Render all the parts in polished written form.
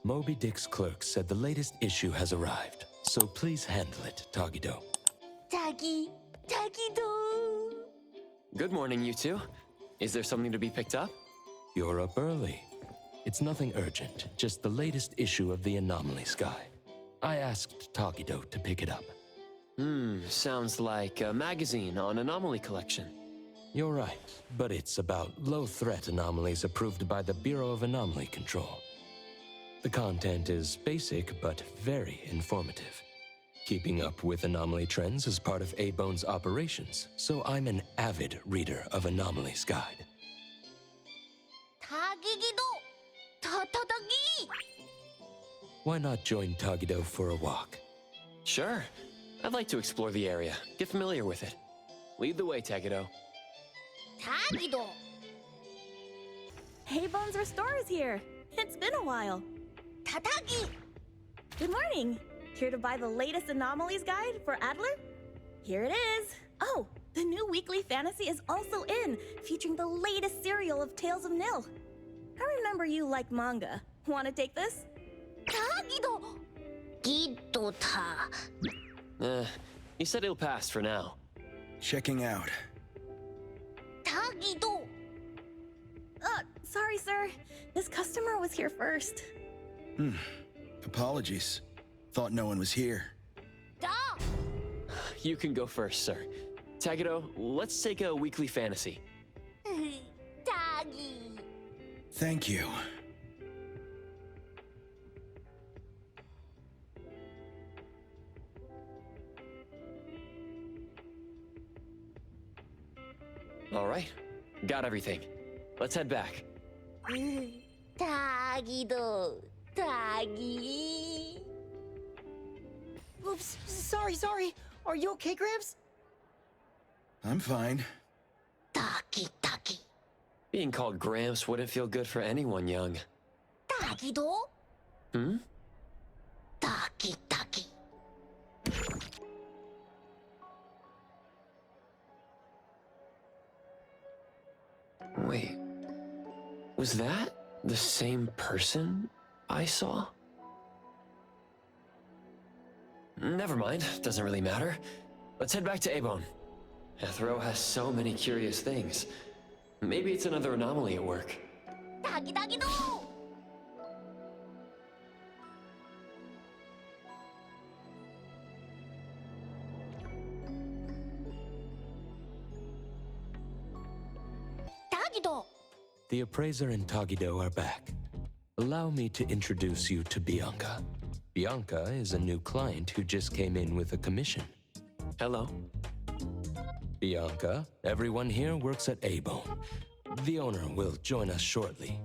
Moby Dick's clerk said the latest issue has arrived, so please handle it, Tagido. Tagido! Good morning, you two. Is there something to be picked up? You're up early. It's nothing urgent, just the latest issue of the Anomaly Sky. I asked Tagido to pick it up. Sounds like a magazine on anomaly collection. You're right, but it's about low-threat anomalies approved by the Bureau of Anomaly Control. The content is basic, but very informative. Keeping up with anomaly trends is part of A-Bone's operations, so I'm an avid reader of Anomaly's Guide. Tagido! Tatagi! Why not join Tagido for a walk? Sure. I'd like to explore the area, get familiar with it. Lead the way, Tagido. Tagido! Hey, Bones Restore is here. It's been a while. Tatagi! Good morning. Here to buy the latest Anomalies Guide for Adler? Here it is. Oh, the new weekly fantasy is also in, featuring the latest serial of Tales of Nil. I remember you like manga. Want to take this? Tagido! Gidota. He said he'll pass for now. Checking out. Tagido! Sorry, sir. This customer was here first. Apologies. Thought no one was here. Da! You can go first, sir. Tagido, let's take a weekly fantasy. Tagi! Thank you. All right, got everything. Let's head back. Tagido! Tagi! Oops, sorry. Are you okay, Gramps? I'm fine. Taki. Being called Gramps wouldn't feel good for anyone young. Tagido? Taki. Wait, was that the same person I saw? Never mind, doesn't really matter. Let's head back to A-Bone. Ethro has so many curious things. Maybe it's another anomaly at work. Tagido! Tagido! The appraiser and Tagido are back. Allow me to introduce you to Bianca. Bianca is a new client who just came in with a commission. Hello. Bianca, everyone here works at A-Bone. The owner will join us shortly.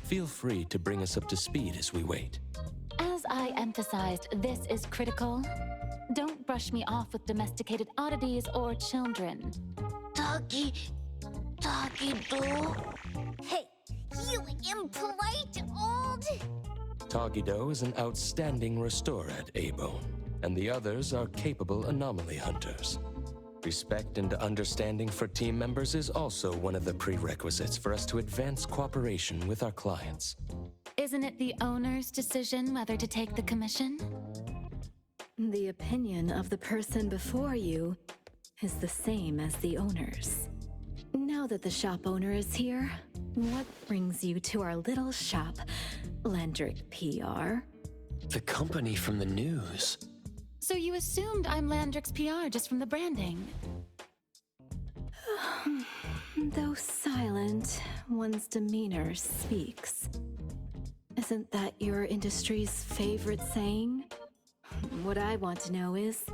Feel free to bring us up to speed as we wait. As I emphasized, this is critical. Don't brush me off with domesticated oddities or children. Tagido! Hey, you impolite old... Tagido is an outstanding restorer at A-Bone, and the others are capable anomaly hunters. Respect and understanding for team members is also one of the prerequisites for us to advance cooperation with our clients. Isn't it the owner's decision whether to take the commission? The opinion of the person before you is the same as the owner's. Now that the shop owner is here, what brings you to our little shop, Landrick PR? The company from the news. So you assumed I'm Landrick's PR just from the branding? Though silent, one's demeanor speaks. Isn't that your industry's favorite saying? What I want to know is,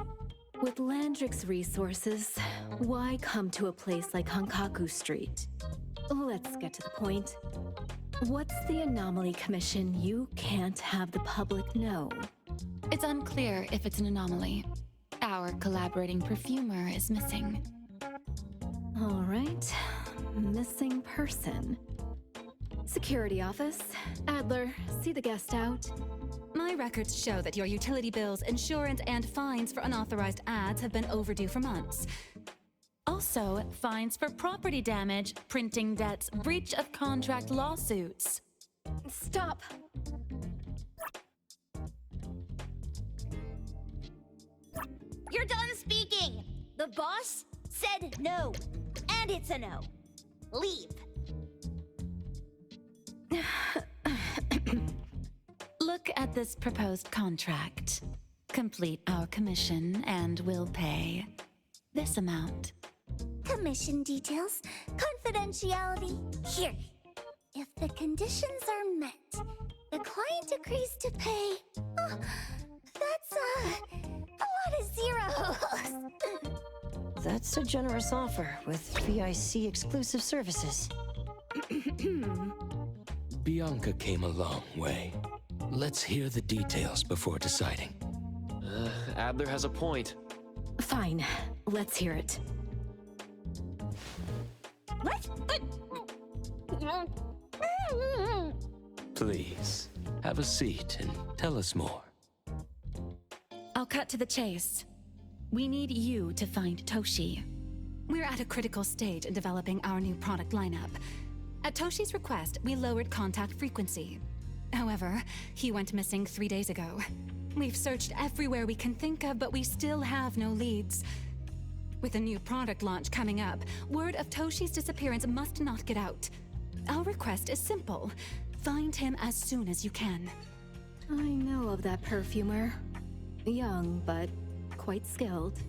with Landrick's resources, why come to a place like Hankaku Street? Let's get to the point. What's the anomaly commission you can't have the public know? It's unclear if it's an anomaly. Our collaborating perfumer is missing. All right. Missing person. Security office. Adler, see the guest out. My records show that your utility bills, insurance, and fines for unauthorized ads have been overdue for months. Also, fines for property damage, printing debts, breach of contract lawsuits. Stop. You're done speaking! The boss said no. And it's a no. Leave. Look at this proposed contract. Complete our commission and we'll pay this amount. Commission details, confidentiality. Here. If the conditions are met, the client agrees to pay. Oh, that's a lot of zeros. That's a generous offer with BIC exclusive services. Bianca came a long way. Let's hear the details before deciding. Adler has a point. Fine. Let's hear it. What? Please, have a seat and tell us more. I'll cut to the chase. We need you to find Toshi. We're at a critical stage in developing our new product lineup. At Toshi's request, we lowered contact frequency. However, he went missing 3 days ago. We've searched everywhere we can think of, but we still have no leads. With a new product launch coming up, word of Toshi's disappearance must not get out. Our request is simple. Find him as soon as you can. I know of that perfumer. Young, but quite skilled.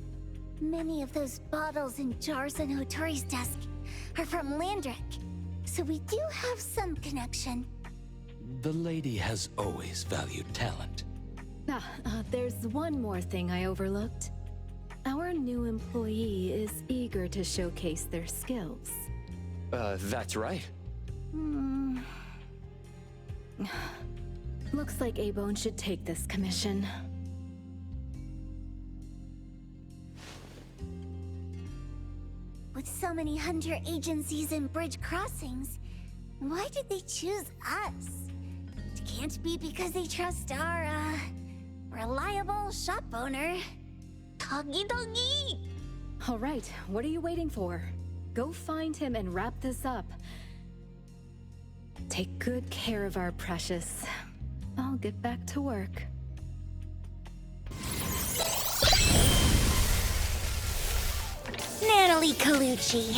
Many of those bottles and jars on Hotori's desk are from Landrick, so we do have some connection. The lady has always valued talent. There's one more thing I overlooked. Our new employee is eager to showcase their skills. That's right. Looks like A-Bone should take this commission. With so many hunter agencies and bridge crossings, why did they choose us? It can't be because they trust our, reliable shop owner. Doggy. All right, what are you waiting for? Go find him and wrap this up. Take good care of our precious. I'll get back to work. Natalie Colucci.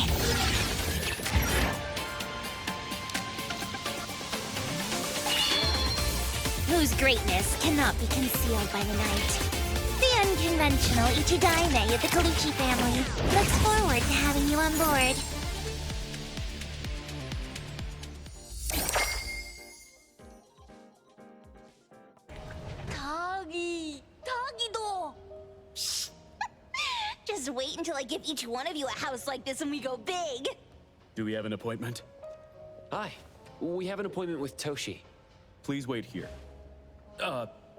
Whose greatness cannot be concealed by the night. The unconventional Ichidaime of the Colucci family looks forward to having you on board. Tagi-do! Shh. Just wait until I give each one of you a house like this and we go big! Do we have an appointment? Hi. We have an appointment with Toshi. Please wait here.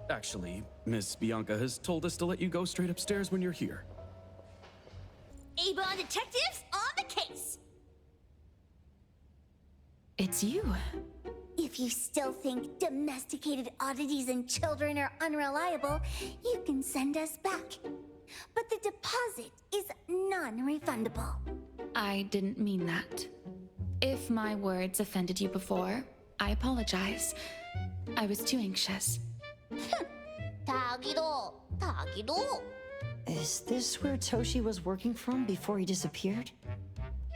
Actually, Miss Bianca has told us to let you go straight upstairs when you're here. A-Bond detectives on the case! It's you. If you still think domesticated oddities and children are unreliable, you can send us back. But the deposit is non-refundable. I didn't mean that. If my words offended you before, I apologize. I was too anxious. Tagi-do. Is this where Toshi was working from before he disappeared?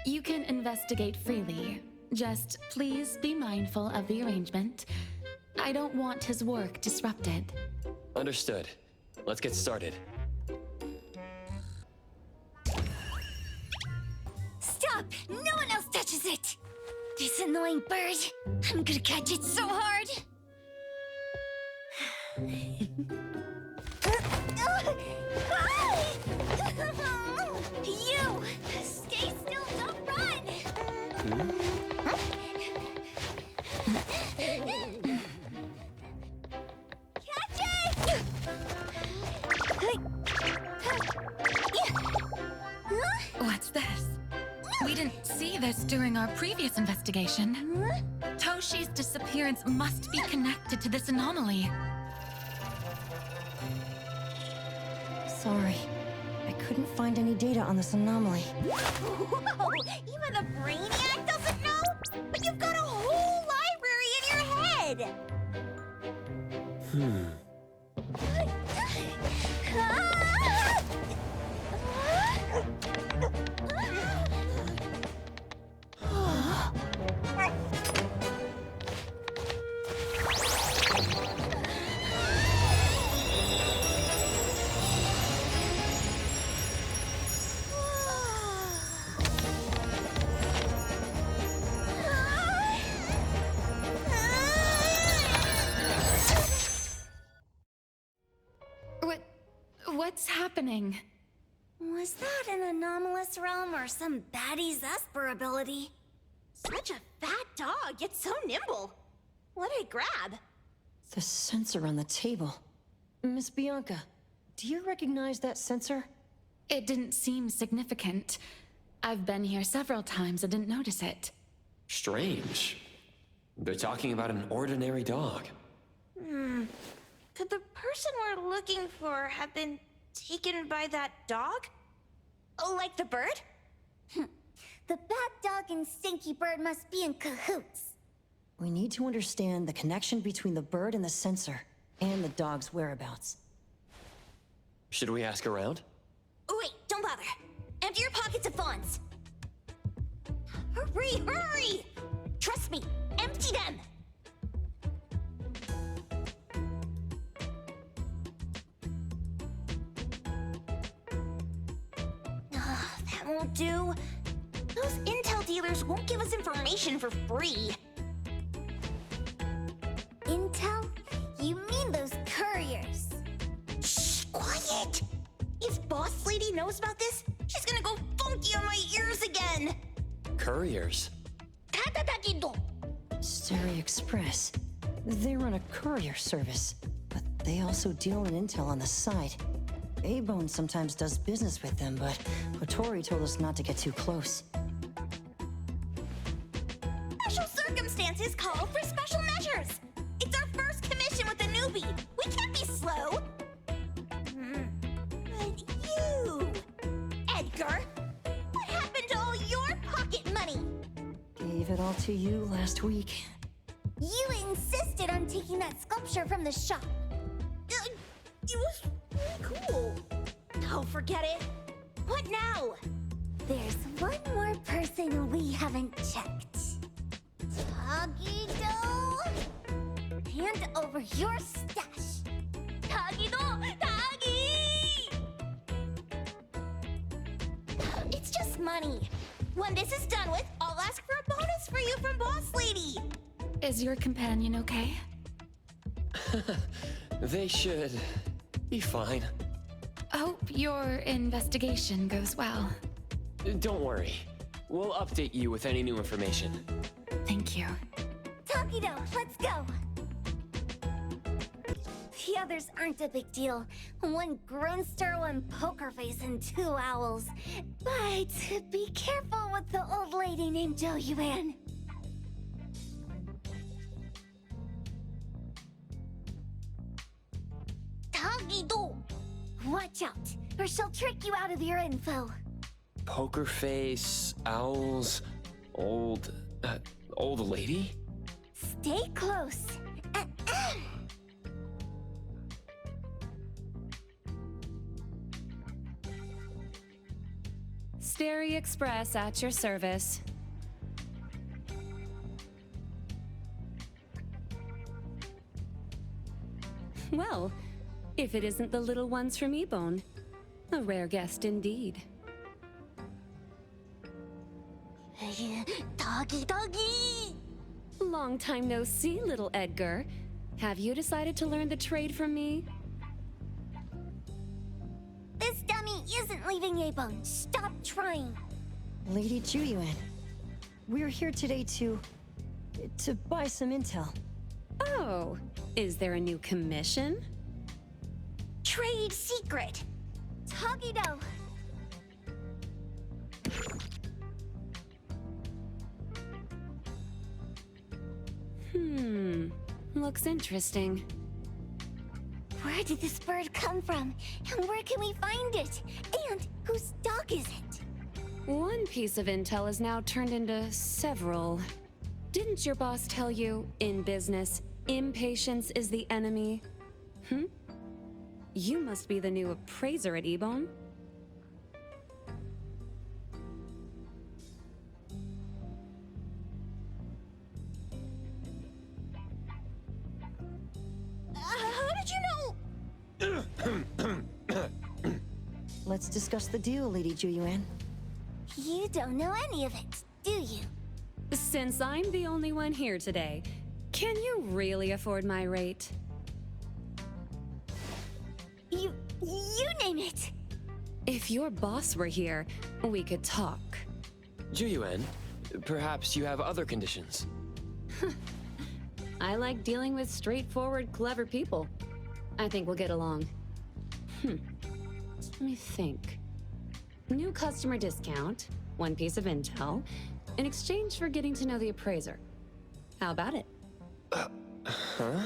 You can investigate freely. Just please be mindful of the arrangement. I don't want his work disrupted. Understood. Let's get started. Stop! No one else touches it! This annoying bird. I'm gonna catch it so hard! You! Stay still, don't run! didn't see this during our previous investigation. Toshi's disappearance must be connected to this anomaly. Sorry. I couldn't find any data on this anomaly. Whoa! Even a brainiac doesn't know? But you've got a whole library in your head! What's happening? Was that an anomalous realm or some baddie's Esper ability? Such a fat dog, yet so nimble. What'd it grab? The sensor on the table. Miss Bianca, do you recognize that sensor? It didn't seem significant. I've been here several times and didn't notice it. Strange. They're talking about an ordinary dog. Could the person we're looking for have been taken by that dog? Oh, like the bird? The bad dog and Stinky Bird must be in cahoots. We need to understand the connection between the bird and the sensor, and the dog's whereabouts. Should we ask around? Oh, wait, don't bother. Empty your pockets of funds. Hurry, hurry! Trust me, empty them! That won't do. Those intel dealers won't give us information for free. Intel? You mean those couriers? Shh, quiet! If Boss Lady knows about this, she's gonna go funky on my ears again! Couriers? Stereo Express. They run a courier service, but they also deal in intel on the side. A-Bone sometimes does business with them, but Otori told us not to get too close. Special circumstances call for special measures! It's our first commission with a newbie! We can't be slow! But you... Edgar! What happened to all your pocket money? Gave it all to you last week. You insisted on taking that sculpture from the shop. It was really cool. Oh, forget it. What now? There's one more person we haven't checked. Tagido! Hand over your stash. Tagido! Tagi! It's just money. When this is done with, I'll ask for a bonus for you from Boss Lady. Is your companion okay? They should be fine. Hope your investigation goes well. Don't worry. We'll update you with any new information. Thank you. Takido, let's go! The others aren't a big deal. One Grunster, one Poker Face, and two owls. But be careful with the old lady named Jo Yuan. Takido! Watch out, or she'll trick you out of your info. Poker face, owls, old lady? Stay close. Stereo Express at your service. Well, if it isn't the little ones from Ebone, a rare guest indeed. Doggy! Long time no see, little Edgar. Have you decided to learn the trade from me? This dummy isn't leaving Ebone. Stop trying. Lady Juyuan, we're here today to buy some intel. Oh, is there a new commission? Trade secret. Tagido. Looks interesting. Where did this bird come from? And where can we find it? And whose dog is it? One piece of intel is now turned into several. Didn't your boss tell you, in business, impatience is the enemy? You must be the new appraiser at Ebone. How did you know? Let's discuss the deal, Lady Juyuan. You don't know any of it, do you? Since I'm the only one here today, can you really afford my rate? You name it. If your boss were here, we could talk. Juyuan, perhaps you have other conditions. I like dealing with straightforward, clever people. I think we'll get along. Let me think. New customer discount, one piece of intel, in exchange for getting to know the appraiser. How about it? Huh?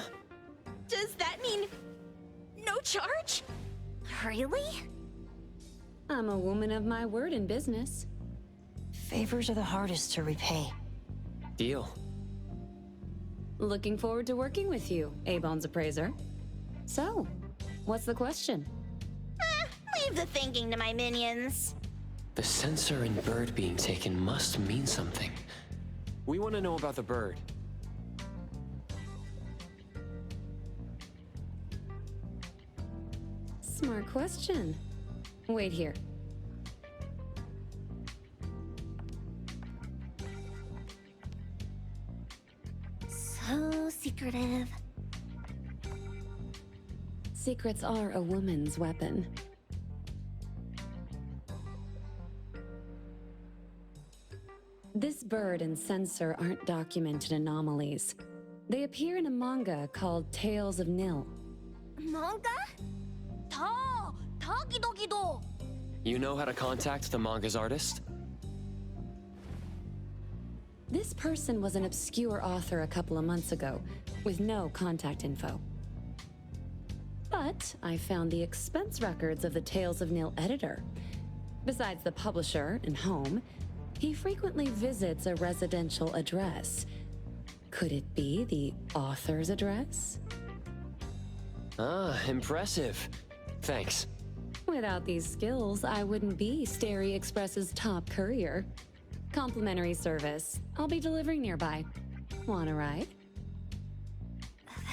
Does that mean no charge? Really? I'm a woman of my word in business. Favors are the hardest to repay. Deal. Looking forward to working with you, A-Bone's appraiser. So, what's the question? Leave the thinking to my minions. The sensor and bird being taken must mean something. We want to know about the bird. Smart question. Wait here. So secretive. Secrets are a woman's weapon. This bird and sensor aren't documented anomalies. They appear in a manga called Tales of Nil. Manga? Tagidogido. You know how to contact the manga's artist? This person was an obscure author a couple of months ago, with no contact info. But I found the expense records of the Tales of Nil editor. Besides the publisher and home, he frequently visits a residential address. Could it be the author's address? Ah, impressive. Thanks. Without these skills, I wouldn't be Starry Express's top courier. Complimentary service. I'll be delivering nearby. Want a ride?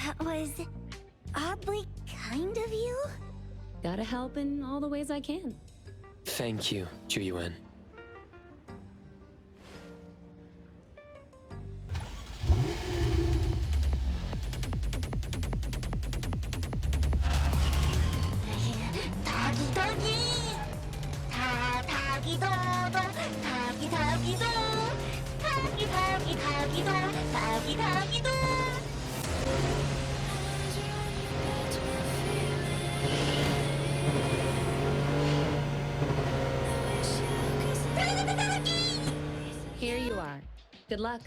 That was oddly kind of you. Gotta help in all the ways I can. Thank you, Juyuan. Here you are. Good luck.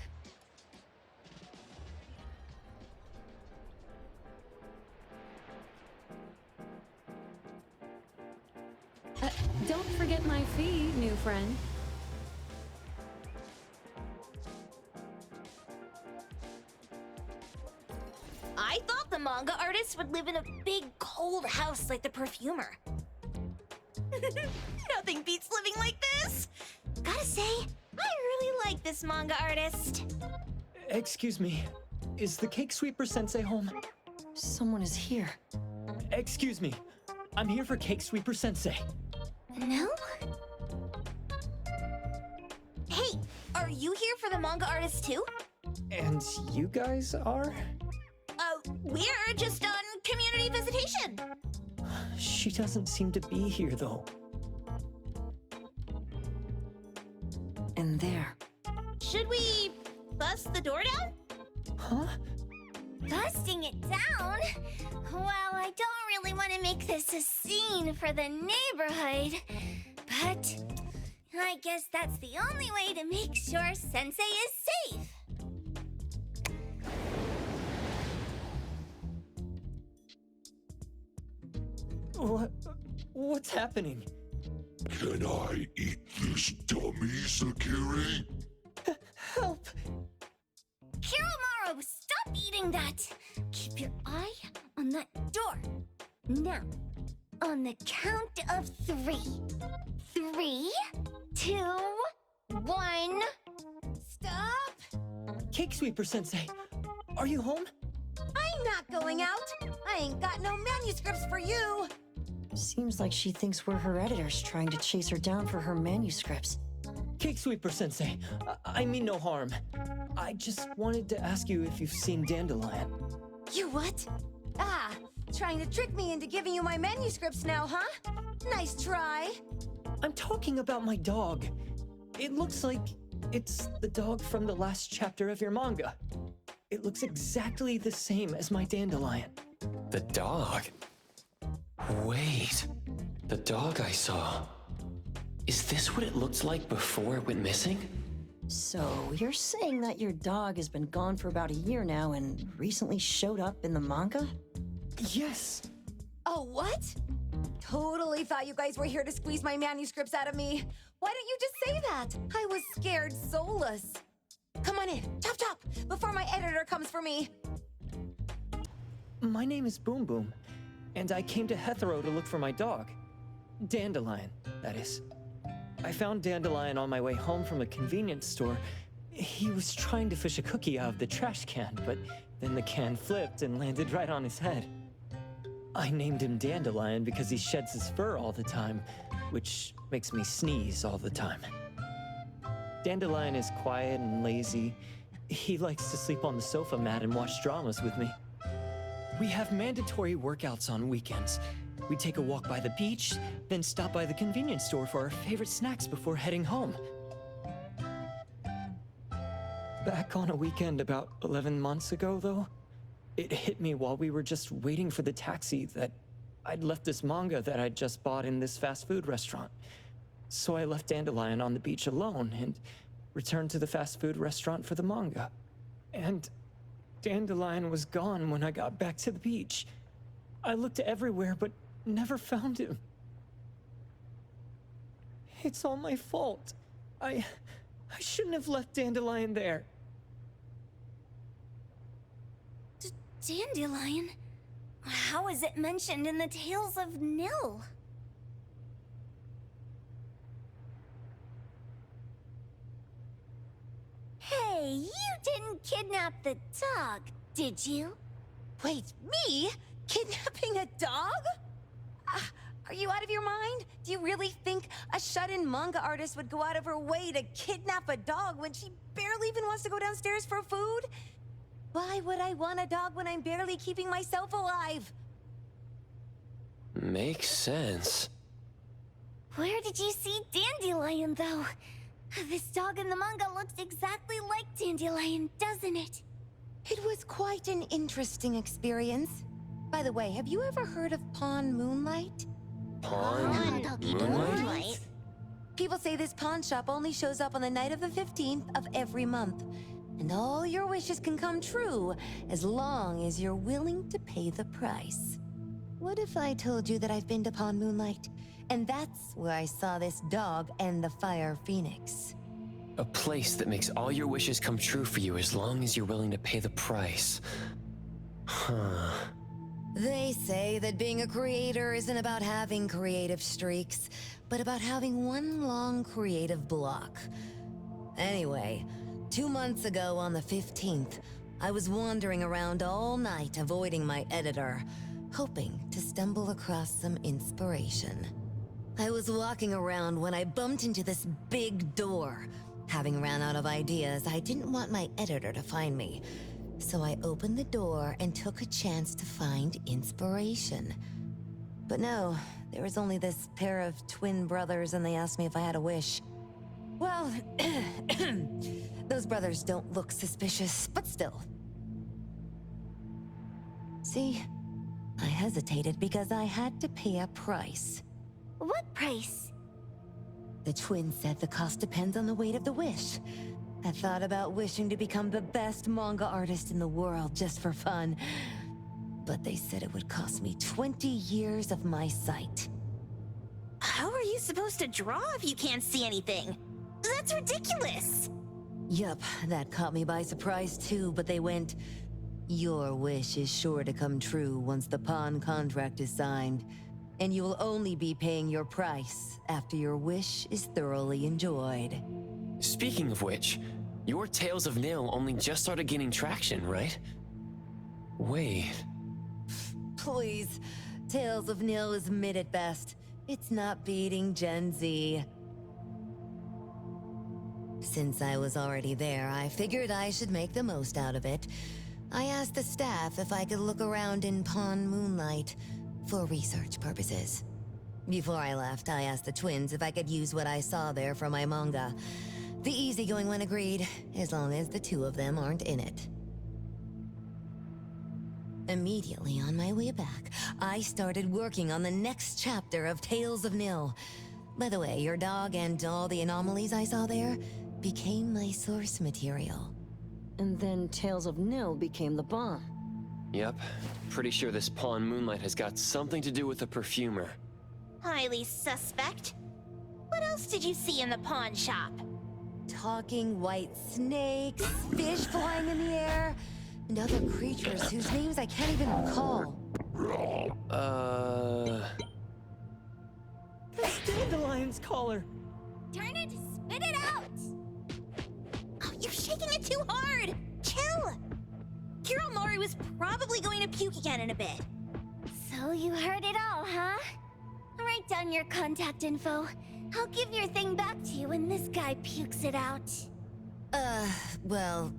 Don't forget my fee, new friend. I thought the manga artist would live in a big, cold house like the perfumer. Nothing beats living like this. Gotta say, I really like this manga artist. Excuse me. Is the Cake Sweeper Sensei home? Someone is here. Excuse me. I'm here for Cake Sweeper Sensei. No? Hey, are you here for the manga artist too? And you guys are? We're just on community visitation. She doesn't seem to be here, though. And there. Should we bust the door down? Huh? Busting it down? Well, I don't really want to make this a scene for the neighborhood, but I guess that's the only way to make sure Sensei is safe. What's happening? Can I eat this dummy, Sakiri? Help! Hiromaru, stop eating that! Keep your eye on that door. Now, on the count of 3. 3, 2, 1. Stop! Cake Sweeper Sensei, are you home? I'm not going out. I ain't got no manuscripts for you. Seems like she thinks we're her editors trying to chase her down for her manuscripts. Cake Sweeper Sensei, I mean no harm. I just wanted to ask you if you've seen Dandelion. You what? Ah, trying to trick me into giving you my manuscripts now, huh? Nice try. I'm talking about my dog. It looks like it's the dog from the last chapter of your manga. It looks exactly the same as my Dandelion. The dog? Wait, the dog I saw. Is this what it looked like before it went missing? So, you're saying that your dog has been gone for about a year now and recently showed up in the manga? Yes. Oh, what? Totally thought you guys were here to squeeze my manuscripts out of me. Why don't you just say that? I was scared soulless. Come on in, chop chop, before my editor comes for me. My name is Boom Boom, and I came to Hethero to look for my dog. Dandelion, that is. I found Dandelion on my way home from a convenience store. He was trying to fish a cookie out of the trash can, but then the can flipped and landed right on his head. I named him Dandelion because he sheds his fur all the time, which makes me sneeze all the time. Dandelion is quiet and lazy. He likes to sleep on the sofa mat and watch dramas with me. We have mandatory workouts on weekends. We take a walk by the beach, then stop by the convenience store for our favorite snacks before heading home. Back on a weekend about 11 months ago, though, it hit me while we were just waiting for the taxi that I'd left this manga that I'd just bought in this fast food restaurant. So I left Dandelion on the beach alone and returned to the fast food restaurant for the manga. And Dandelion was gone when I got back to the beach. I looked everywhere, but never found him. It's all my fault. I shouldn't have left Dandelion there. Dandelion? How is it mentioned in the Tales of Nil? Hey, you didn't kidnap the dog, did you? Wait, me? Kidnapping a dog? Are you out of your mind? Do you really think a shut-in manga artist would go out of her way to kidnap a dog when she barely even wants to go downstairs for food? Why would I want a dog when I'm barely keeping myself alive? Makes sense. Where did you see Dandelion, though? This dog in the manga looks exactly like Dandelion, doesn't it? It was quite an interesting experience. By the way, have you ever heard of Pawn Moonlight? Pawn Moonlight? People say this pawn shop only shows up on the night of the 15th of every month. And all your wishes can come true as long as you're willing to pay the price. What if I told you that I've been to Pawn Moonlight? And that's where I saw this dog and the Fire Phoenix. A place that makes all your wishes come true for you as long as you're willing to pay the price. Huh. They say that being a creator isn't about having creative streaks, but about having one long creative block. Anyway, 2 months ago on the 15th, I was wandering around all night avoiding my editor, hoping to stumble across some inspiration. I was walking around when I bumped into this big door. Having ran out of ideas, I didn't want my editor to find me. So I opened the door and took a chance to find inspiration. But no, there was only this pair of twin brothers and they asked me if I had a wish. Well, those brothers don't look suspicious, but still. See, I hesitated because I had to pay a price. What price? The twins said the cost depends on the weight of the wish. I thought about wishing to become the best manga artist in the world just for fun. but they said it would cost me 20 years of my sight. How are you supposed to draw if you can't see anything? That's ridiculous! Yup, that caught me by surprise too, but they went, "Your wish is sure to come true once the pawn contract is signed, and you will only be paying your price after your wish is thoroughly enjoyed." Speaking of which, your Tales of Nil only just started gaining traction, right? Wait. Please, Tales of Nil is mid at best. It's not beating Gen Z. Since I was already there, I figured I should make the most out of it. I asked the staff if I could look around in Pawn Moonlight for research purposes. Before I left, I asked the twins if I could use what I saw there for my manga. The easygoing one agreed, as long as the two of them aren't in it. Immediately on my way back, I started working on the next chapter of Tales of Nil. By the way, your dog and all the anomalies I saw there became my source material. And then Tales of Nil became the bomb. Yep. Pretty sure this Pawn Moonlight has got something to do with the perfumer. Highly suspect. What else did you see in the pawn shop? Talking white snakes, fish flying in the air, and other creatures whose names I can't even recall. That's Dandelion's collar! Turn it! Spit it out! Oh, you're shaking it too hard! Chill! Kiromaru is probably going to puke again in a bit. So you heard it all, huh? Write down your contact info. I'll give your thing back to you when this guy pukes it out. Well...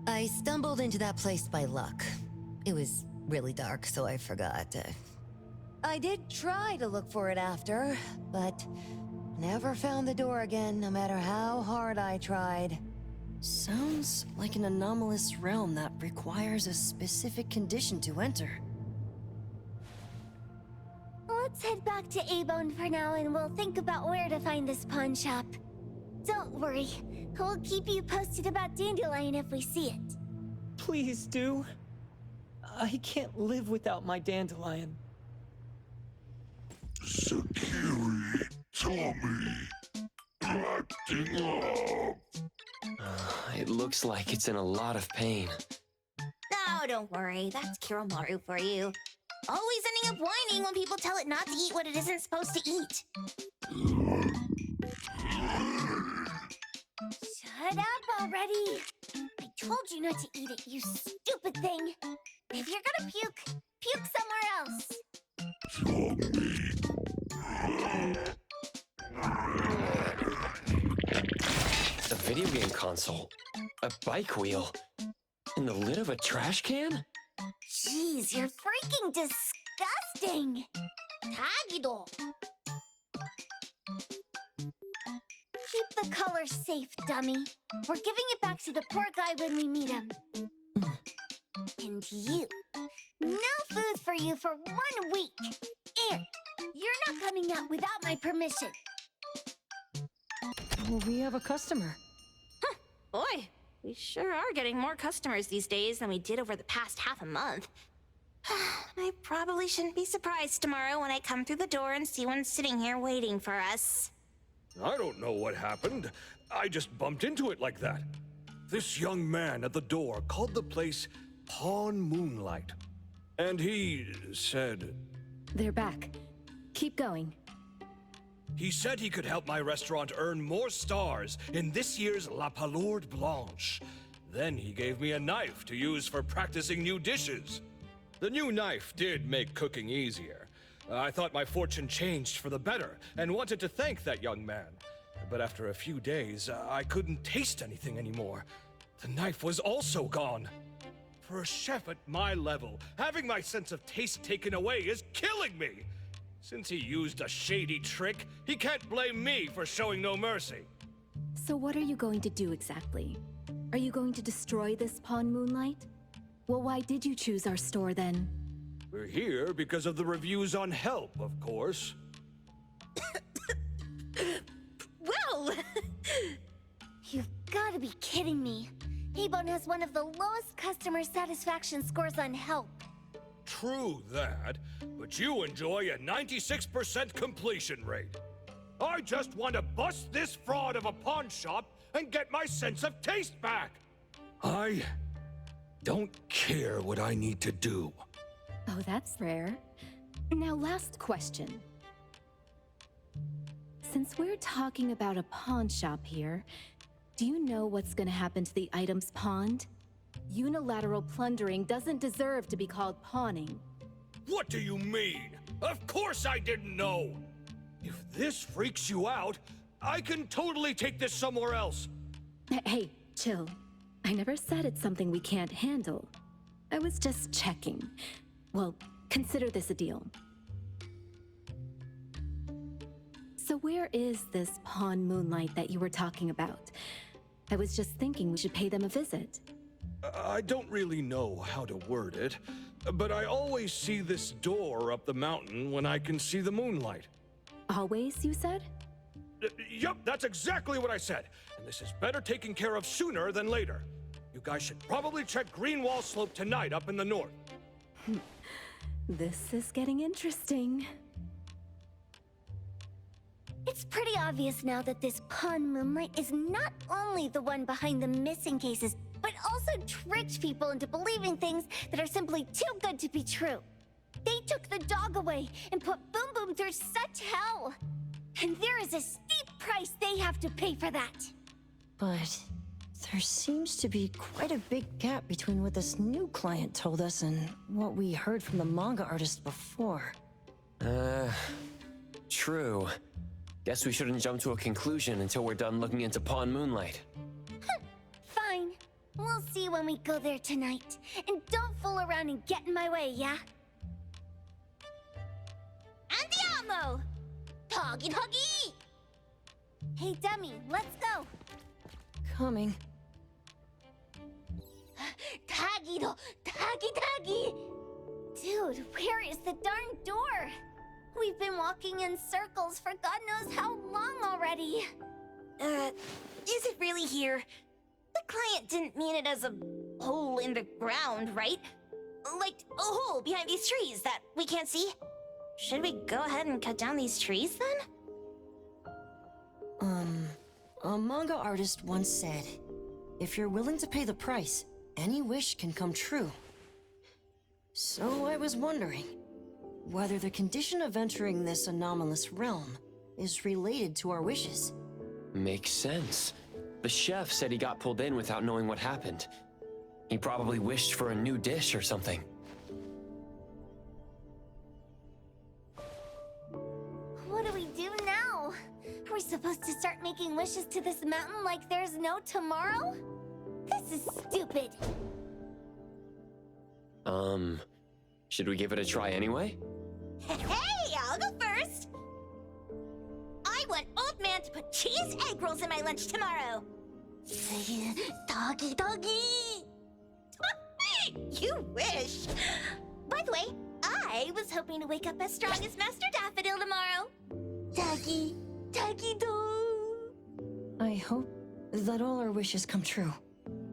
I stumbled into that place by luck. It was really dark, so I forgot. I did try to look for it after, but never found the door again, no matter how hard I tried. Sounds like an anomalous realm that requires a specific condition to enter. Let's head back to A-Bone for now and we'll think about where to find this pawn shop. Don't worry, we'll keep you posted about Dandelion if we see it. Please do. I can't live without my Dandelion. Sakiri, Tommy, acting up. It looks like it's in a lot of pain. Oh, don't worry. That's Kiromaru for you. Always ending up whining when people tell it not to eat what it isn't supposed to eat. Shut up already! I told you not to eat it, you stupid thing! If you're gonna puke, puke somewhere else! A video game console, a bike wheel, and the lid of a trash can? Jeez, you're freaking disgusting! Tagido! Keep the color safe, dummy. We're giving it back to the poor guy when we meet him. And you. No food for you for 1 week. And you're not coming out without my permission. Well, we have a customer. Boy, we sure are getting more customers these days than we did over the past half a month. I probably shouldn't be surprised tomorrow when I come through the door and see one sitting here waiting for us. I don't know what happened. I just bumped into it like that. This young man at the door called the place Pawn Moonlight. And he said... They're back. Keep going. He said he could help my restaurant earn more stars in this year's La Palourde Blanche. Then he gave me a knife to use for practicing new dishes. The new knife did make cooking easier. I thought my fortune changed for the better and wanted to thank that young man. But after a few days, I couldn't taste anything anymore. The knife was also gone. For a chef at my level, having my sense of taste taken away is killing me. Since he used a shady trick, he can't blame me for showing no mercy. So what are you going to do exactly? Are you going to destroy this Pawn Moonlight? Well, why did you choose our store then? We're here because of the reviews on Help, of course. Well! You've gotta be kidding me. Ebon has one of the lowest customer satisfaction scores on help. True that, but you enjoy a 96% completion rate. I just want to bust this fraud of a pawn shop and get my sense of taste back. I don't care what I need to do. Oh, that's rare. Now, last question. Since we're talking about a pawn shop here, do you know what's gonna happen to the items pawned? Unilateral plundering doesn't deserve to be called pawning. What do you mean? Of course I didn't know! If this freaks you out, I can totally take this somewhere else. Hey, chill. I never said it's something we can't handle. I was just checking. Well, consider this a deal. So where is this Pawn Moonlight that you were talking about? I was just thinking we should pay them a visit. I don't really know how to word it, but I always see this door up the mountain when I can see the moonlight. Always, you said? Yup, that's exactly what I said. And this is better taken care of sooner than later. You guys should probably check Greenwall Slope tonight up in the north. This is getting interesting. It's pretty obvious now that this Pawn Moonlight is not only the one behind the missing cases, but also tricked people into believing things that are simply too good to be true. They took the dog away and put Boom Boom through such hell. And there is a steep price they have to pay for that. But there seems to be quite a big gap between what this new client told us and what we heard from the manga artist before. True. Guess we shouldn't jump to a conclusion until we're done looking into Pawn Moonlight. Fine. We'll see when we go there tonight. And don't fool around and get in my way, yeah? Andiamo! Toggy Toggy! Hey, dummy, let's go. Coming. Tagido! Tagi Tagi! Dude, where is the darn door? We've been walking in circles for God knows how long already. Is it really here? The client didn't mean it as a hole in the ground, right? Like a hole behind these trees that we can't see? Should we go ahead and cut down these trees then? A manga artist once said, if you're willing to pay the price, any wish can come true. So I was wondering whether the condition of entering this anomalous realm is related to our wishes. Makes sense. The chef said he got pulled in without knowing what happened. He probably wished for a new dish or something. What do we do now? Are we supposed to start making wishes to this mountain like there's no tomorrow? This is stupid. Should we give it a try anyway? Hey, I'll go first! I want Old Man to put cheese egg rolls in my lunch tomorrow! Doggy doggy! You wish! By the way, I was hoping to wake up as strong as Master Daffodil tomorrow! Doggy, doggy do! I hope that all our wishes come true.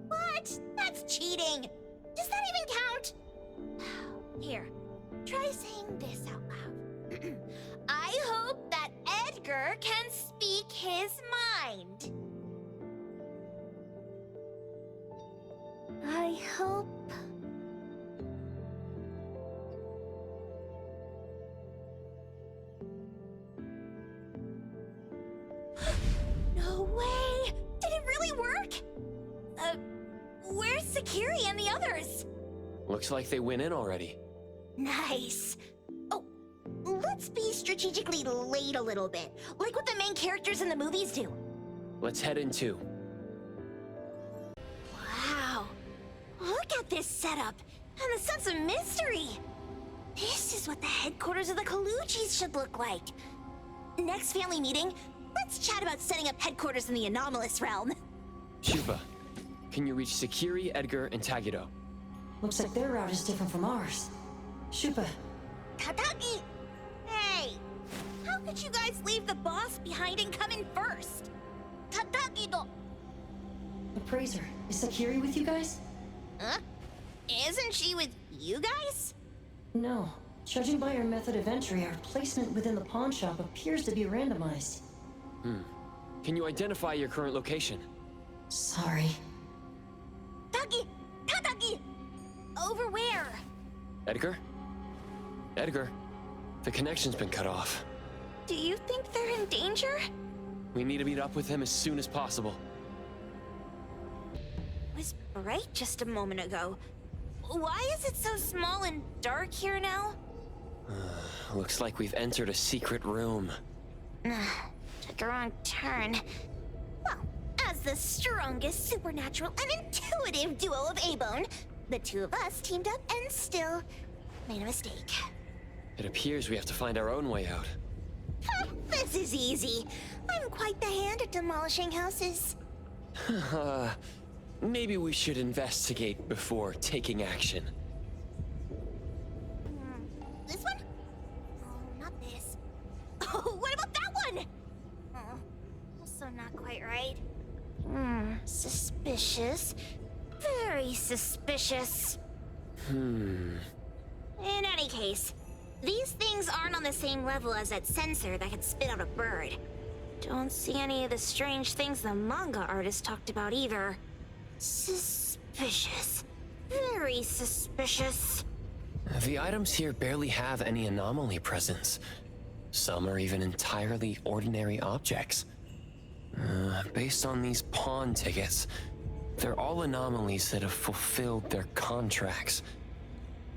What? That's cheating! Does that even count? Here, try saying this out loud. I hope that Edgar can speak his mind. I hope... No way! Did it really work? Where's Sakiri and the others? Looks like they went in already. Nice. Oh, let's be strategically late a little bit, like what the main characters in the movies do. Let's head in too. Wow. Look at this setup, and the sense of mystery. This is what the headquarters of the Kaluchis should look like. Next family meeting, let's chat about setting up headquarters in the anomalous realm. Shuba, can you reach Sakiri, Edgar, and Tagido? Looks like their route is different from ours. Shuba. Tatagi! Hey! How could you guys leave the boss behind and come in first? Tatagi-do! Appraiser, is Sakiri with you guys? Huh? Isn't she with you guys? No. Judging by our method of entry, our placement within the pawn shop appears to be randomized. Can you identify your current location? Sorry. Taki! Tataki! Over where? Edgar? Edgar, the connection's been cut off. Do you think they're in danger? We need to meet up with him as soon as possible. It was bright just a moment ago. Why is it so small and dark here now? Looks like we've entered a secret room. Took a wrong turn. Well, as the strongest supernatural and intuitive duo of A-Bone, the two of us teamed up and still made a mistake. It appears we have to find our own way out. This is easy. I'm quite the hand at demolishing houses. Maybe we should investigate before taking action. This one? Oh, not this. Oh, what about that one? Oh, also not quite right. Suspicious. Very suspicious. In any case, these things aren't on the same level as that sensor that could spit out a bird. Don't see any of the strange things the manga artist talked about either. Suspicious. Very suspicious. The items here barely have any anomaly presence. Some are even entirely ordinary objects. Based on these pawn tickets, they're all anomalies that have fulfilled their contracts.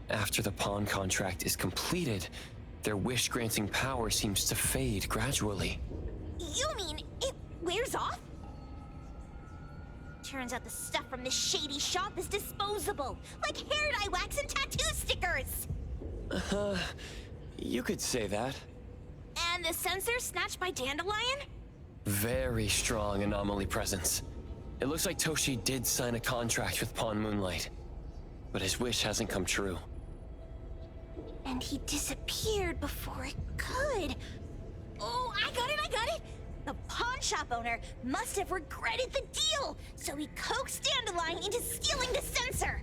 After the pawn contract is completed, their wish-granting power seems to fade gradually. You mean it wears off? Turns out the stuff from this shady shop is disposable, like hair dye wax and tattoo stickers! You could say that. And the sensor snatched by Dandelion? Very strong anomaly presence. It looks like Toshi did sign a contract with Pawn Moonlight, but his wish hasn't come true. And he disappeared before it could. Oh, I got it! The pawn shop owner must have regretted the deal, so he coaxed Dandelion into stealing the sensor.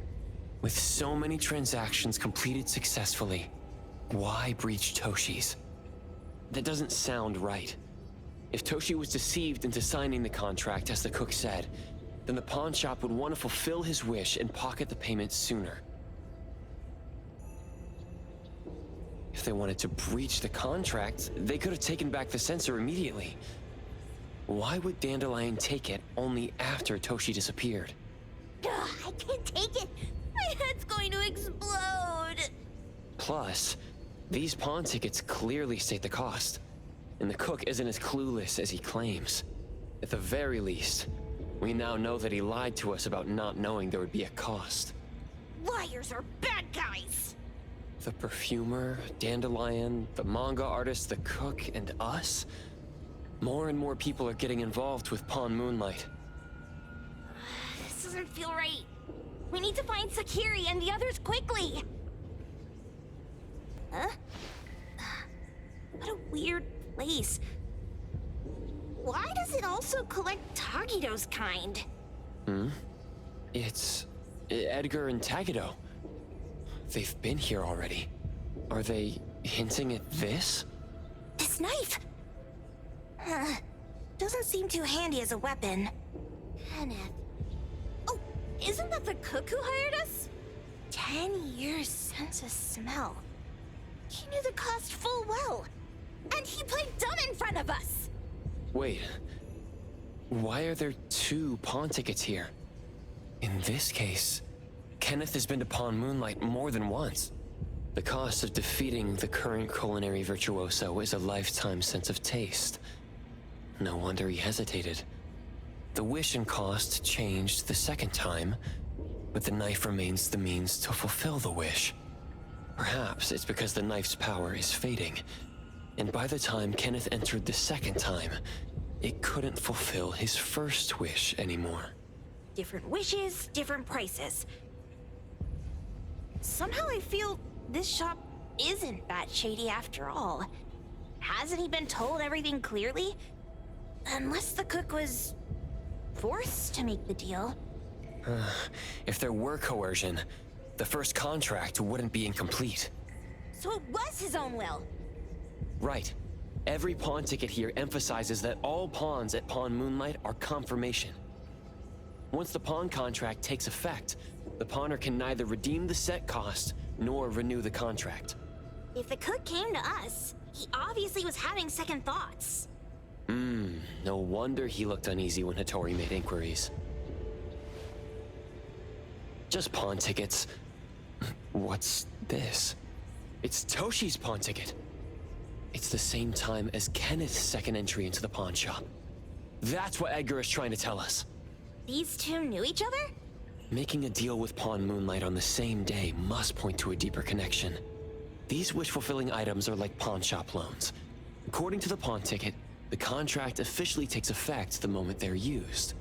With so many transactions completed successfully, why breach Toshi's? That doesn't sound right. If Toshi was deceived into signing the contract as the cook said, then the pawn shop would want to fulfill his wish and pocket the payment sooner. If they wanted to breach the contract, they could have taken back the sensor immediately. Why would Dandelion take it only after Toshi disappeared? I can't take it. My head's going to explode. Plus, these pawn tickets clearly state the cost, and the cook isn't as clueless as he claims. At the very least, we now know that he lied to us about not knowing there would be a cost. Liars are bad guys. The perfumer, Dandelion, the manga artist, the cook, and us? More and more people are getting involved with Pawn Moonlight. This doesn't feel right. We need to find Sakiri and the others quickly. Huh? What a weird place. Why does it also collect Tagido's kind? It's Edgar and Tagido. They've been here already. Are they hinting at this? This knife! Doesn't seem too handy as a weapon. Kenneth. Oh, isn't that the cook who hired us? 10 years sense of smell. He knew the cost full well. And he played dumb in front of us! Wait. Why are there two pawn tickets here? In this case, Kenneth has been to Pawn Moonlight more than once. The cost of defeating the current culinary virtuoso is a lifetime sense of taste. No wonder he hesitated. The wish and cost changed the second time, but the knife remains the means to fulfill the wish. Perhaps it's because the knife's power is fading, and by the time Kenneth entered the second time, it couldn't fulfill his first wish anymore. Different wishes, different prices. Somehow I feel this shop isn't that shady after all. Hasn't he been told everything clearly? Unless the cook was forced to make the deal. If there were coercion, the first contract wouldn't be incomplete. So it was his own will. Right. Every pawn ticket here emphasizes that all pawns at Pawn Moonlight are confirmation. Once the pawn contract takes effect, the pawner can neither redeem the set cost nor renew the contract. If the cook came to us, he obviously was having second thoughts. No wonder he looked uneasy when Hattori made inquiries. Just pawn tickets. What's this? It's Toshi's pawn ticket. It's the same time as Kenneth's second entry into the pawn shop. That's what Edgar is trying to tell us. These two knew each other? Making a deal with Pawn Moonlight on the same day must point to a deeper connection. These wish-fulfilling items are like pawn shop loans. According to the pawn ticket, the contract officially takes effect the moment they're used.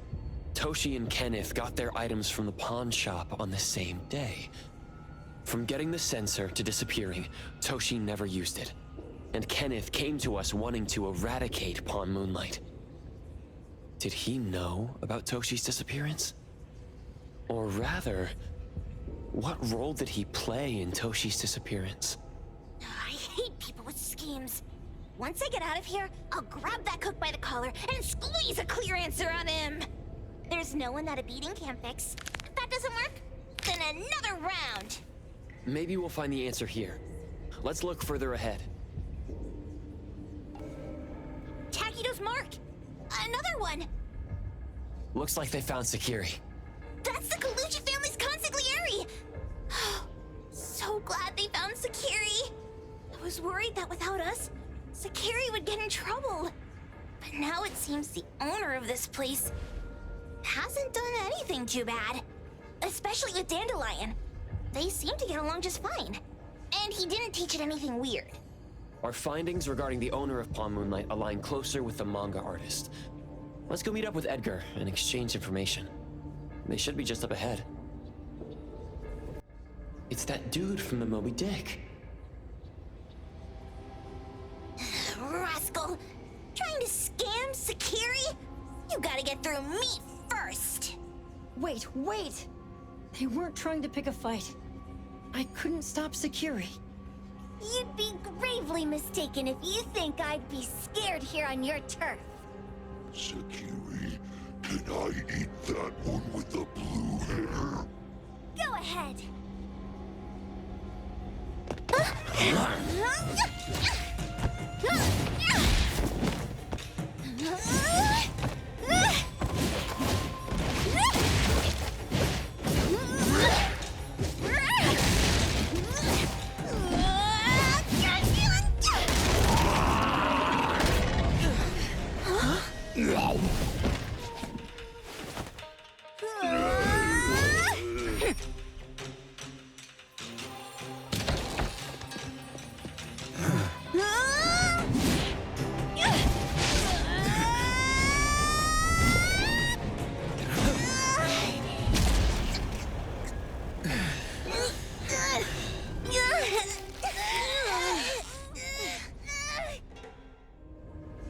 Toshi and Kenneth got their items from the pawn shop on the same day. From getting the sensor to disappearing, Toshi never used it. And Kenneth came to us wanting to eradicate Pawn Moonlight. Did he know about Toshi's disappearance? Or rather, what role did he play in Toshi's disappearance? I hate people with schemes. Once I get out of here, I'll grab that cook by the collar and squeeze a clear answer on him. There's no one that a beating can't fix. If that doesn't work, then another round. Maybe we'll find the answer here. Let's look further ahead. Takido's mark! Another one! Looks like they found Sakiri. That's the Colucci family's consigliere! So glad they found Sakiri. I was worried that without us, Sakiri would get in trouble. But now it seems the owner of this place hasn't done anything too bad. Especially with Dandelion. They seem to get along just fine. And he didn't teach it anything weird. Our findings regarding the owner of Pawn Moonlight align closer with the manga artist. Let's go meet up with Edgar and exchange information. They should be just up ahead. It's that dude from the Moby Dick. Rascal! Trying to scam Sakiri? You gotta get through me first! Wait! They weren't trying to pick a fight. I couldn't stop Sakiri. You'd be gravely mistaken if you think I'd be scared here on your turf. Sakiri, can I eat that one with the blue hair? Go ahead.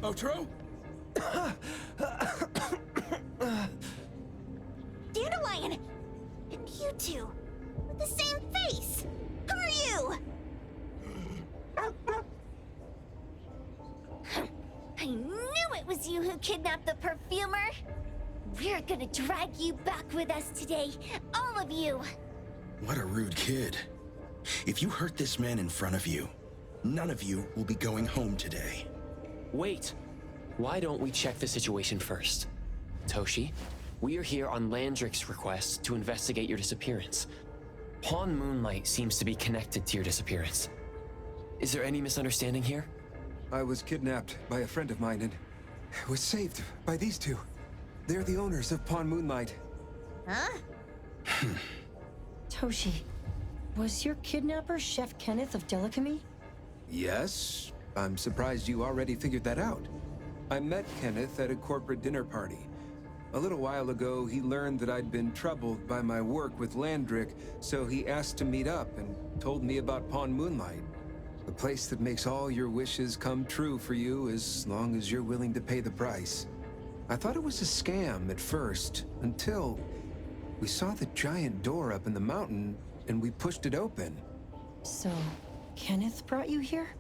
Otro? Dandelion! And you two, with the same face! Who are you? I knew it was you who kidnapped the perfumer. We're gonna drag you back with us today, all of you. What a rude kid. If you hurt this man in front of you, none of you will be going home today. Wait! Why don't we check the situation first? Toshi, we are here on Landrick's request to investigate your disappearance. Pawn Moonlight seems to be connected to your disappearance. Is there any misunderstanding here? I was kidnapped by a friend of mine and was saved by these two. They're the owners of Pawn Moonlight. Huh? Toshi, was your kidnapper Chef Kenneth of Delicamy? Yes, I'm surprised you already figured that out. I met Kenneth at a corporate dinner party. A little while ago, he learned that I'd been troubled by my work with Landrick, so he asked to meet up and told me about Pawn Moonlight. The place that makes all your wishes come true for you as long as you're willing to pay the price. I thought it was a scam at first, until we saw the giant door up in the mountain, and we pushed it open. So, Kenneth brought you here?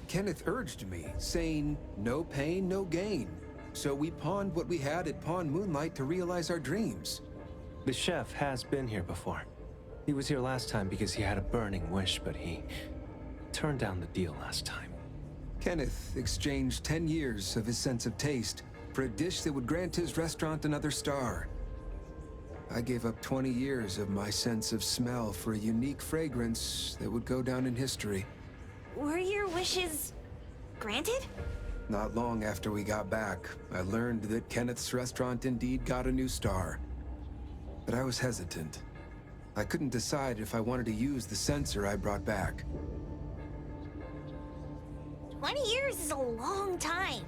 Kenneth urged me, saying, no pain, no gain. So we pawned what we had at Pawn Moonlight to realize our dreams. The chef has been here before. He was here last time because he had a burning wish, but he turned down the deal last time. Kenneth exchanged 10 years of his sense of taste for a dish that would grant his restaurant another star. I gave up 20 years of my sense of smell for a unique fragrance that would go down in history. Were your wishes granted? Not long after we got back, I learned that Kenneth's restaurant indeed got a new star. But I was hesitant. I couldn't decide if I wanted to use the sensor I brought back. 20 years is a long time.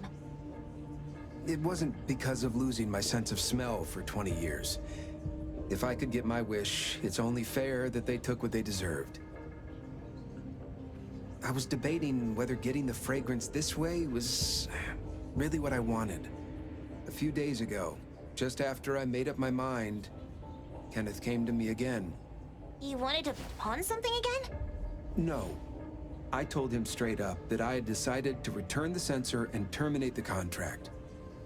It wasn't because of losing my sense of smell for 20 years. If I could get my wish, it's only fair that they took what they deserved. I was debating whether getting the fragrance this way was really what I wanted. A few days ago, just after I made up my mind, Kenneth came to me again. You wanted to pawn something again? No. I told him straight up that I had decided to return the sensor and terminate the contract.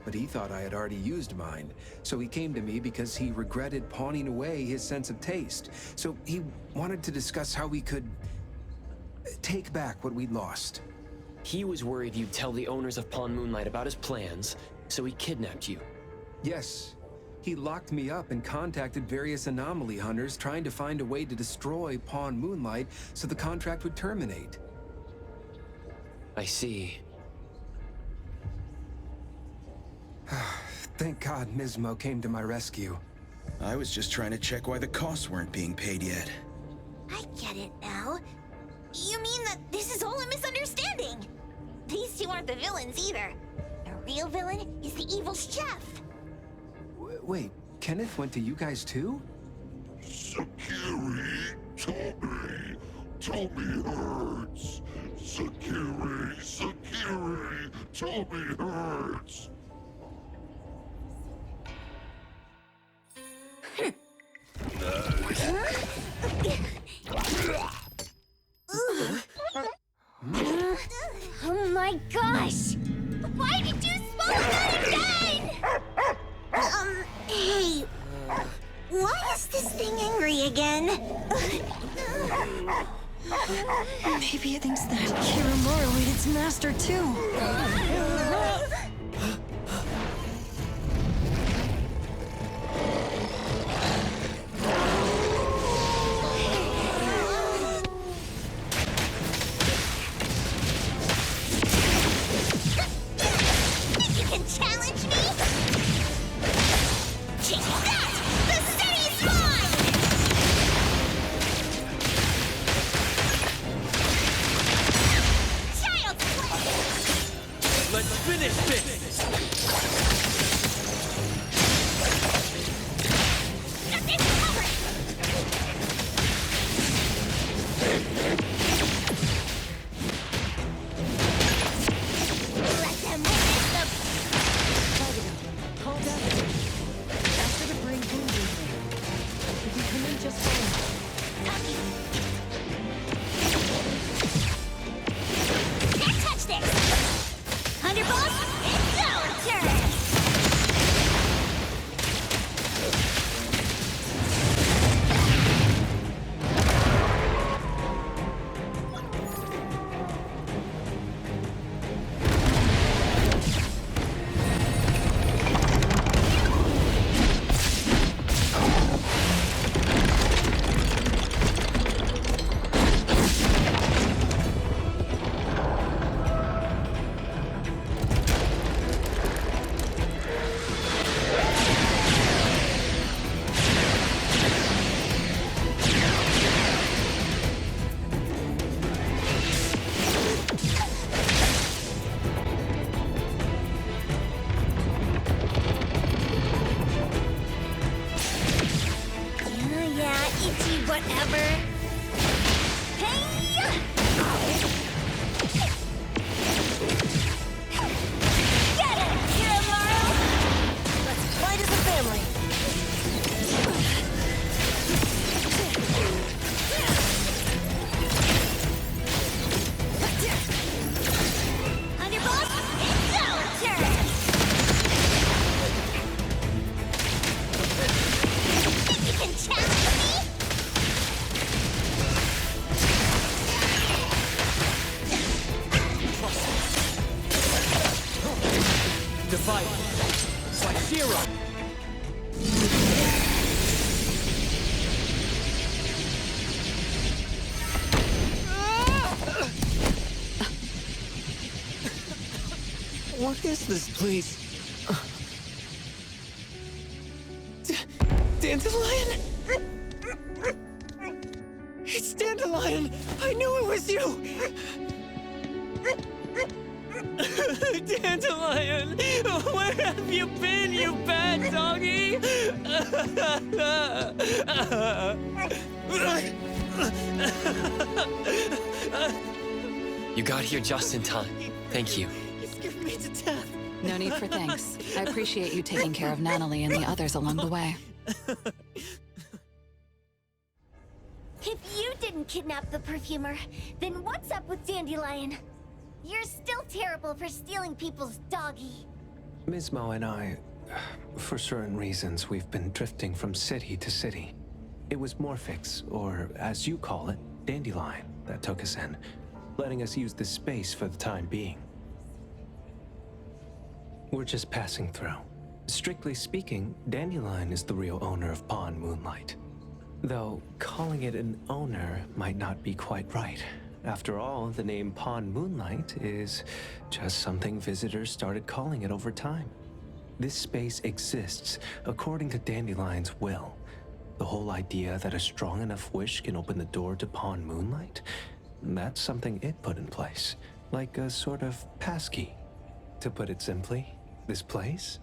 But he thought I had already used mine, so he came to me because he regretted pawning away his sense of taste. So he wanted to discuss how we could take back what we'd lost. He was worried you'd tell the owners of Pawn Moonlight about his plans, so he kidnapped you. Yes. He locked me up and contacted various anomaly hunters trying to find a way to destroy Pawn Moonlight so the contract would terminate. I see. Thank God Mismo came to my rescue. I was just trying to check why the costs weren't being paid yet. I get it now. You mean that this is all a misunderstanding? These two aren't the villains either. The real villain is the evil chef. Wait, Kenneth went to you guys too? Sakiri, Tommy hurts. Sakiri, Tommy hurts. Oh my gosh! Why did you smoke that again? Hey, why is this thing angry again? Maybe it thinks that Kiramaru ate its master too. You can challenge me? Take that! The city's mine! Let device. Like zero. What is this place? Dandelion? It's Dandelion! I knew it was you! Dandelion! Where have you been, you bad doggy? You got here just in time. Thank you. You scared me to death. No need for thanks. I appreciate you taking care of Natalie and the others along the way. If you didn't kidnap the perfumer, then what's up with Dandelion? You're still terrible for stealing people's doggy. Mismo and I, for certain reasons, we've been drifting from city to city. It was Morphix, or as you call it, Dandelion, that took us in, letting us use this space for the time being. We're just passing through. Strictly speaking, Dandelion is the real owner of Pawn Moonlight. Though, calling it an owner might not be quite right. After all, the name Pawn Moonlight is just something visitors started calling it over time. This space exists according to Dandelion's will. The whole idea that a strong enough wish can open the door to Pawn Moonlight, that's something it put in place. Like a sort of passkey. To put it simply, this place?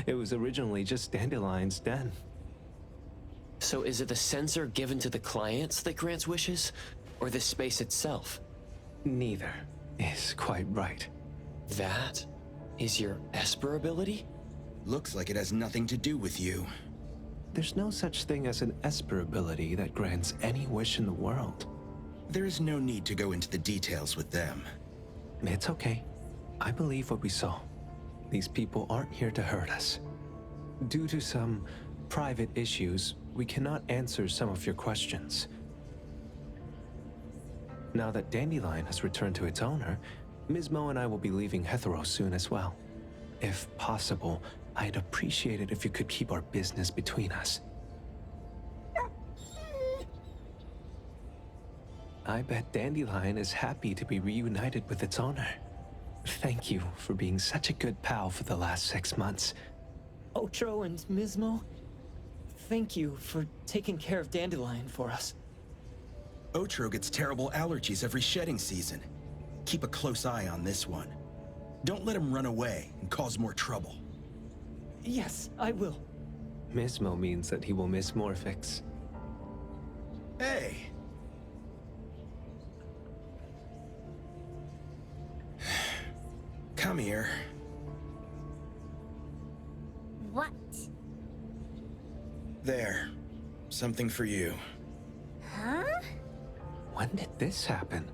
It was originally just Dandelion's den. So is it the sensor given to the clients that grants wishes? Or the space itself? Neither is quite right. That is your Esper ability? Looks like it has nothing to do with you. There's no such thing as an Esper ability that grants any wish in the world. There is no need to go into the details with them. It's okay. I believe what we saw. These people aren't here to hurt us. Due to some private issues, we cannot answer some of your questions. Now that Dandelion has returned to its owner, Mismo and I will be leaving Hetero soon as well. If possible, I'd appreciate it if you could keep our business between us. I bet Dandelion is happy to be reunited with its owner. Thank you for being such a good pal for the last 6 months. Otro and Mismo, thank you for taking care of Dandelion for us. Otro gets terrible allergies every shedding season. Keep a close eye on this one. Don't let him run away and cause more trouble. Yes, I will. Mismo means that he will miss Morphix. Hey! Come here. What? There. Something for you. Huh? When did this happen?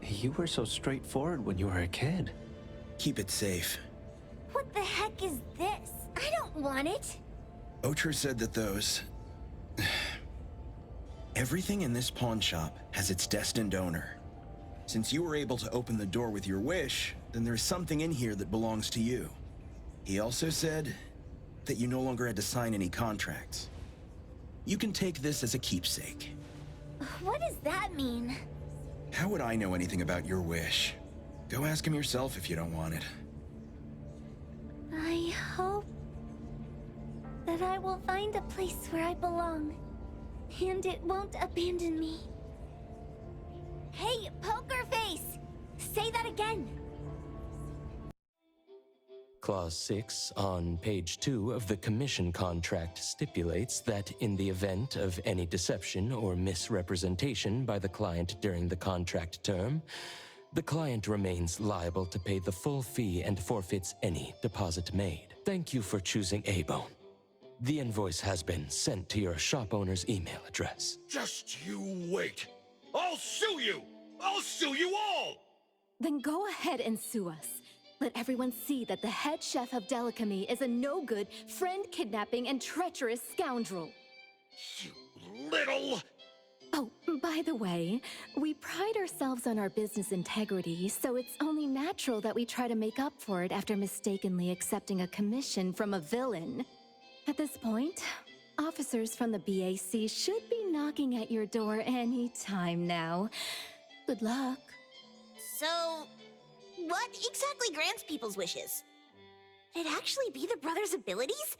You were so straightforward when you were a kid. Keep it safe. What the heck is this? I don't want it. Otro said that those... Everything in this pawn shop has its destined owner. Since you were able to open the door with your wish, then there's something in here that belongs to you. He also said that you no longer had to sign any contracts. You can take this as a keepsake. What does that mean? How would I know anything about your wish? Go ask him yourself if you don't want it. I hope that I will find a place where I belong, and it won't abandon me. Hey, Poker Face! Say that again! Clause 6 on page 2 of the commission contract stipulates that in the event of any deception or misrepresentation by the client during the contract term, the client remains liable to pay the full fee and forfeits any deposit made. Thank you for choosing A-Bone. The invoice has been sent to your shop owner's email address. Just you wait. I'll sue you! I'll sue you all! Then go ahead and sue us. Let everyone see that the head chef of Delicamy is a no-good, friend-kidnapping, and treacherous scoundrel. You little... Oh, by the way, we pride ourselves on our business integrity, so it's only natural that we try to make up for it after mistakenly accepting a commission from a villain. At this point, officers from the BAC should be knocking at your door any time now. Good luck. So, what exactly grants people's wishes? Could it actually be the brothers' abilities?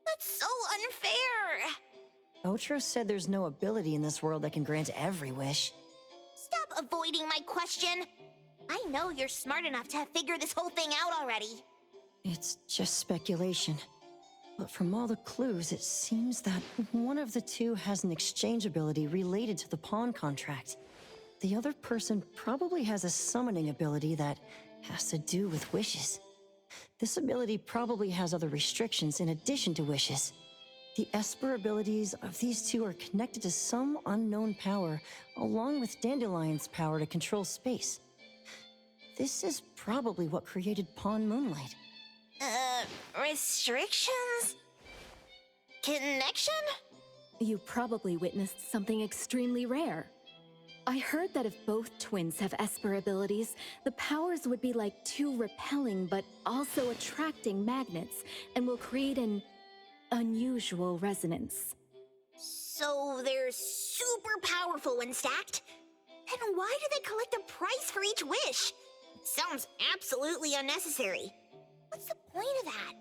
That's so unfair! Otro said there's no ability in this world that can grant every wish. Stop avoiding my question! I know you're smart enough to have figured this whole thing out already. It's just speculation. But from all the clues, it seems that one of the two has an exchange ability related to the pawn contract. The other person probably has a summoning ability that has to do with wishes. This ability probably has other restrictions in addition to wishes. The Esper abilities of these two are connected to some unknown power, along with Dandelion's power to control space. This is probably what created Pawn Moonlight. Restrictions? Connection? You probably witnessed something extremely rare. I heard that if both twins have Esper abilities, the powers would be like two repelling but also attracting magnets, and will create an unusual resonance. So they're super powerful when stacked? Then why do they collect a price for each wish? It sounds absolutely unnecessary. What's the point of that?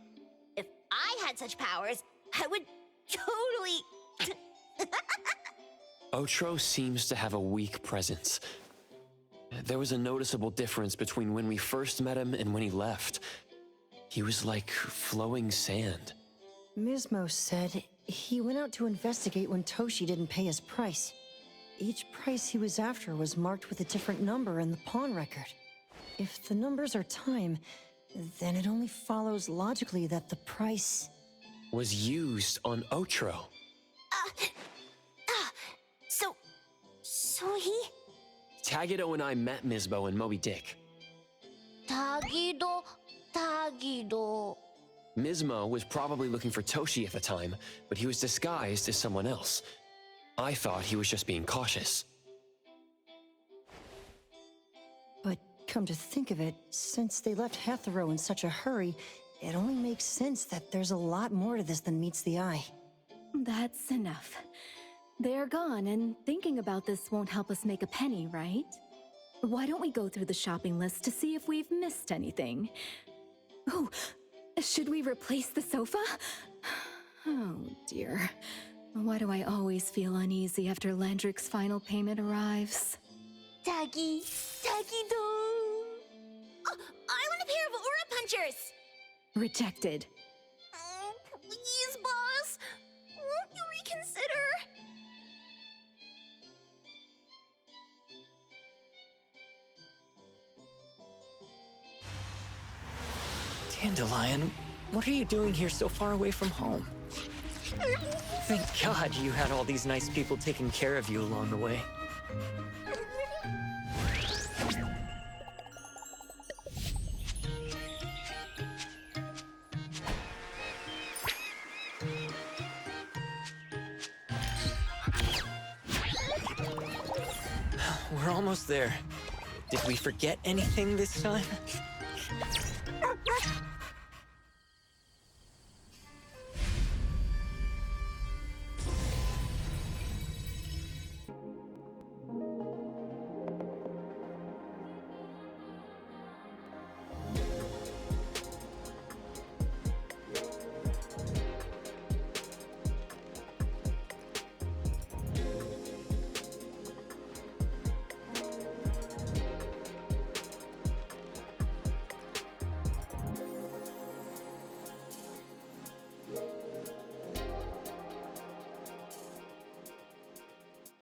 If I had such powers, I would totally... Otro seems to have a weak presence. There was a noticeable difference between when we first met him and when he left. He was like flowing sand. Mismo said he went out to investigate when Toshi didn't pay his price. Each price he was after was marked with a different number in the pawn record. If the numbers are time, then it only follows logically that the price... was used on Otro. So he... Tagido and I met Misbo and Moby Dick. Tagido... Mismo was probably looking for Toshi at the time, but he was disguised as someone else. I thought he was just being cautious. But come to think of it, since they left Hetero in such a hurry, it only makes sense that there's a lot more to this than meets the eye. That's enough. They're gone, and thinking about this won't help us make a penny, right? Why don't we go through the shopping list to see if we've missed anything? Oh, should we replace the sofa? Oh dear. Why do I always feel uneasy after Landrick's final payment arrives? Tagido! Oh, I want a pair of aura punchers! Rejected. Oh, please, boss! Won't you reconsider? Dandelion, what are you doing here so far away from home? Thank God you had all these nice people taking care of you along the way. We're almost there. Did we forget anything this time?